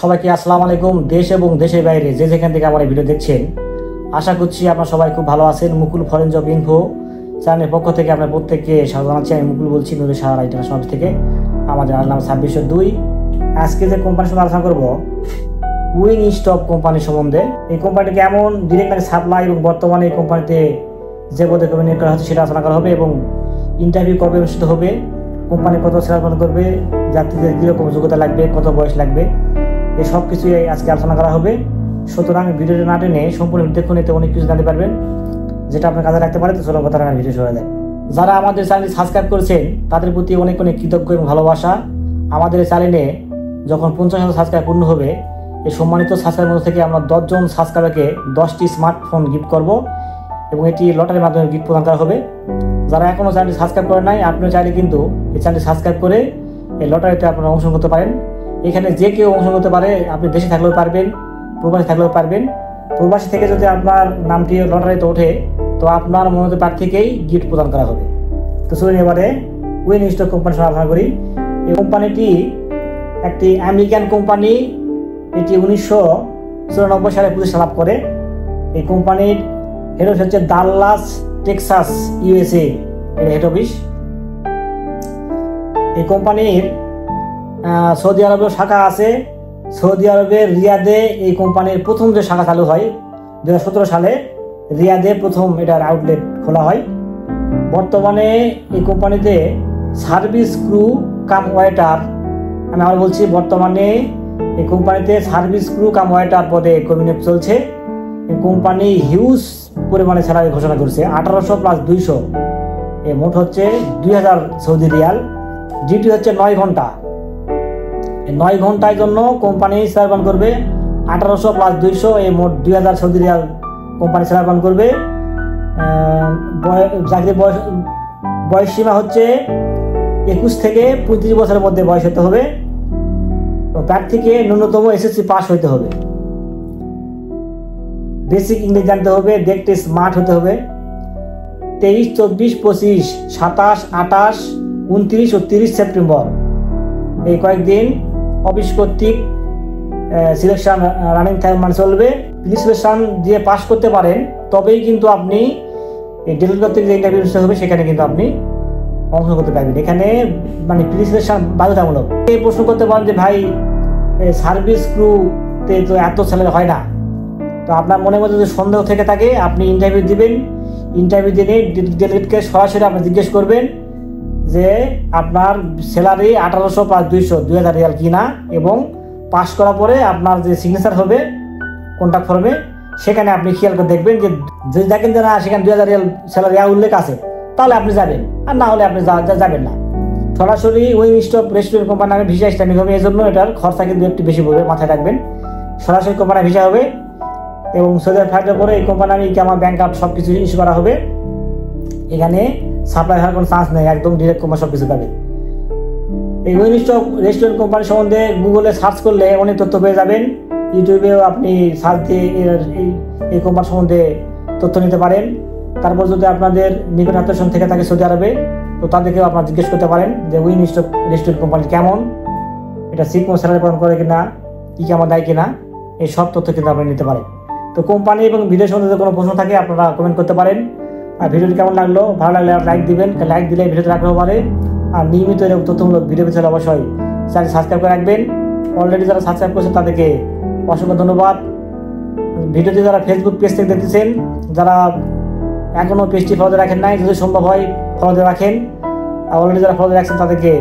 সবাইকে আসসালামু আলাইকুম। দেশ এবং দেশের বাইরে যে যেখান থেকে আমার এই ভিডিও দেখছেন, আশা করছি আপনারা সবাই খুব ভালো আছেন। মুকুল ফরেন জব ইনফো চ্যানেলের পক্ষ থেকে আপনার প্রত্যেককে স্বাগত জানাচ্ছি। আমি মুকুল বলছি, নূরে সাহারা ইন্টারন্যাশনাল অফিস থেকে। আমাদের নাম 2602। আজকে যে কোম্পানির সম্বন্ধে আলোচনা করবো, উইংস্টপ কোম্পানি সম্বন্ধে। এই কোম্পানিটি কেমন, ডিরেক্ট সাপ্লাই এবং বর্তমানে এই কোম্পানিতে যে পদে নিয়োগ করা হচ্ছে সেটা আলোচনা করা হবে এবং ইন্টারভিউ কবে অনুষ্ঠিত হবে, কোম্পানি কত স্যালারি করবে, যাত্রীদের কীরকম যোগ্যতা লাগবে, কত বয়স লাগবে, এই সব কিছুই আজকে আলোচনা করা হবে। সুতরাং ভিডিওটি না টেনে সম্পূর্ণ দেখুন, এতে অনেক কিছু জানতে পারবেন যেটা আপনার কাজে রাখতে পারে। তো চলো কথা ভিডিও শুরু দেয়। যারা আমাদের চ্যানেল সাবস্ক্রাইব করেছেন তাদের প্রতি অনেক অনেক কৃতজ্ঞ এবং ভালোবাসা। আমাদের চ্যানেলে যখন 50,000 সাবস্ক্রাইব পূর্ণ হবে, এই সম্মানিত সাবস্ক্রাইবের মধ্যে থেকে আমরা 10 জন সাবস্ক্রাইবারকে 10টি স্মার্টফোন গিফট করব এবং এটি লটারির মাধ্যমে গিফট প্রদান করা হবে। যারা এখনও চ্যানেলটি সাবস্ক্রাইব করে নাই, আপনিও চাইলে কিন্তু এই চ্যানেলটি সাবস্ক্রাইব করে এই লটারিতে আপনারা অংশগ্রহণ করতে পারেন। এখানে যে কেউ অংশগ্রহণ করতে পারে, আপনি দেশে থাকলেও পারবেন, প্রবাসী থাকলেও পারবেন। প্রবাসী থেকে যদি আপনার নামটি লটারিতে ওঠে, তো আপনার মনোনীত প্রার্থীকেই গিফট প্রদান করা হবে। তো চলুন এবারে উইংস্টপ কোম্পানির সঙ্গে আলোচনা করি। এই কোম্পানিটি একটি আমেরিকান কোম্পানি। এটি 1994 সালে প্রতিষ্ঠা লাভ করে। এই কোম্পানির হেড অফিস হচ্ছে ডাল্লাস, টেক্সাস, ইউএসএ এর হেড অফিস। এই কোম্পানির সৌদি আরবের শাখা আছে। সৌদি আরবের রিয়াদে এই কোম্পানির প্রথম যে শাখা চালু হয় 2017 সালে, রিয়াদে প্রথম এটার আউটলেট খোলা হয়। বর্তমানে এই কোম্পানিতে সার্ভিস ক্রু কাম ওয়েটার, আমি আবার বলছি, বর্তমানে এই কোম্পানিতে সার্ভিস ক্রু কাম ওয়েটার পদে কর্মী নিয়োগ চলছে। এই কোম্পানি হিউজ পরিমাণে স্যালারি ঘোষণা করছে, 1800 প্লাস 200, এই মোট হচ্ছে 2000 সৌদি রিয়াল। ডিউটি হচ্ছে 9 ঘন্টা। 9 ঘন্টার জন্য কোম্পানি স্যালারি প্রদান করবে 1800 প্লাস 200, এই মোট 2000 সৌদি রিয়াল কোম্পানি স্যালারি প্রদান করবে। চাকরির বয়স সীমা হচ্ছে 21 থেকে 35 বছরের মধ্যে বয়স হতে হবে। প্রার্থীকে ন্যূনতম এসএসসি পাস হইতে হবে, বেসিক ইংরেজি জানতে হবে, দেখতে স্মার্ট হতে হবে। 23, 24, 25, 27, 28, 29 ও 30 সেপ্টেম্বর এই কয়েকদিন অফিস কর্তৃক সিলেকশন রানিং মানে চলবে। সিলেকশন দিয়ে পাস করতে পারেন, তবেই কিন্তু আপনি এই ডেলিট কর্তৃক যে ইন্টারভিউ হবে সেখানে কিন্তু আপনি অংশগ্রহণ করতে পারবেন। এখানে মানে সিলেকশন বাধ্যতামূলক। এই প্রশ্ন করতে পারেন যে ভাই, সার্ভিস ক্রুতে তো এত স্যালারি হয় না। তো আপনার মনের মধ্যে যদি সন্দেহ থেকে থাকে, আপনি ইন্টারভিউ দিবেন। ইন্টারভিউ দিলে ডেলিগেটকে সরাসরি আপনি জিজ্ঞেস করবেন যে আপনার স্যালারি 1800 প্লাস 200, 2000 রিয়াল কিনা, এবং পাস করার পরে আপনার যে সিগনেচার হবে কন্ট্যাক্ট ফর্মে, সেখানে আপনি খেয়াল করে দেখবেন যে যদি দেখেন যে না সেখানে 2000 রিয়াল স্যালারি উল্লেখ আছে, তাহলে আপনি যাবেন, আর না হলে আপনি যাবেন না। সরাসরি উইংস্টপ রেস্টুরেন্ট কোম্পানি নামে ভিসা স্ট্যান্ডিং হবে, এই জন্য এটার খরচা কিন্তু একটু বেশি পড়বে, মাথায় রাখবেন। সরাসরি কোম্পানি ভিসা হবে এবং সৌদি আরব ফ্লাইটের পরে এই কোম্পানি আমার ব্যাংক কার্ড সব কিছু ইস্যু করা হবে। এখানে সাপ্লাই হওয়ার কোনো চান্স নেই, একদম ডিরেক্ট কোম্পানি সব কিছু পাবে। এই উইংস্টপ রেস্টুরেন্ট কোম্পানি সম্বন্ধে গুগলে সার্চ করলে অনেক তথ্য পেয়ে যাবেন। ইউটিউবেও আপনি সার্চ দিয়ে এই কোম্পানি সম্বন্ধে তথ্য নিতে পারেন। তারপর যদি আপনাদের নিকট আত্মীয় থেকে থাকে সৌদি আরবে, তো তাদেরকেও আপনারা জিজ্ঞেস করতে পারেন যে উইংস্টপ রেস্টুরেন্ট কোম্পানি কেমন, এটা ঠিক মতো স্যালারি প্রদান করে কিনা, কী কেমন দেয় কিনা, এই সব তথ্য কিন্তু আপনি নিতে পারেন। তো কোম্পানি এবং ভিডিও সম্বন্ধে কোনো প্রশ্ন থাকে আপনারা কমেন্ট করতে পারেন। আর ভিডিওটি কেমন লাগলো, ভালো লাগলে লাইক দিবেন, লাইক দিলে ভিডিওতে রাখতে পারে। আর নিয়মিত এরকম তথ্যমূলক ভিডিও পেতে অবশ্যই চ্যানেল সাবস্ক্রাইব করে রাখবেন। অলরেডি যারা সাবস্ক্রাইব করেছেন তাদেরকে অসংখ্য ধন্যবাদ। ভিডিওটি যারা ফেসবুক পেজ থেকে দেখতেছেন, যারা এখনও পেজটি ফলো রাখেন নাই, যদি সম্ভব হয় ফলো দিয়ে রাখেন। আর অলরেডি যারা ফলো রাখছেন তাদেরকে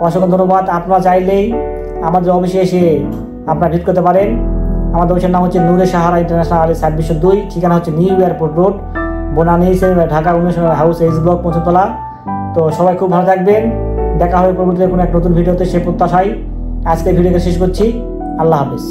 অসংখ্য ধন্যবাদ। আপনারা চাইলেই আমাদের অফিসে এসে আপনারা ভিজিট করতে পারেন। আমাদের অফিসের নাম হচ্ছে নূরে সাহারা ইন্টারন্যাশনাল 2602, ঠিকানা হচ্ছে new airport road, Banani, Dhaka 19 house, H block, 5 তলা। তো সবাই খুব ভালো থাকবেন। দেখা হবে পরবর্তীতে কোনো এক নতুন ভিডিওতে, সে প্রত্যাশায় আজকে ভিডিওকে শেষ করছি। আল্লাহ হাফিজ।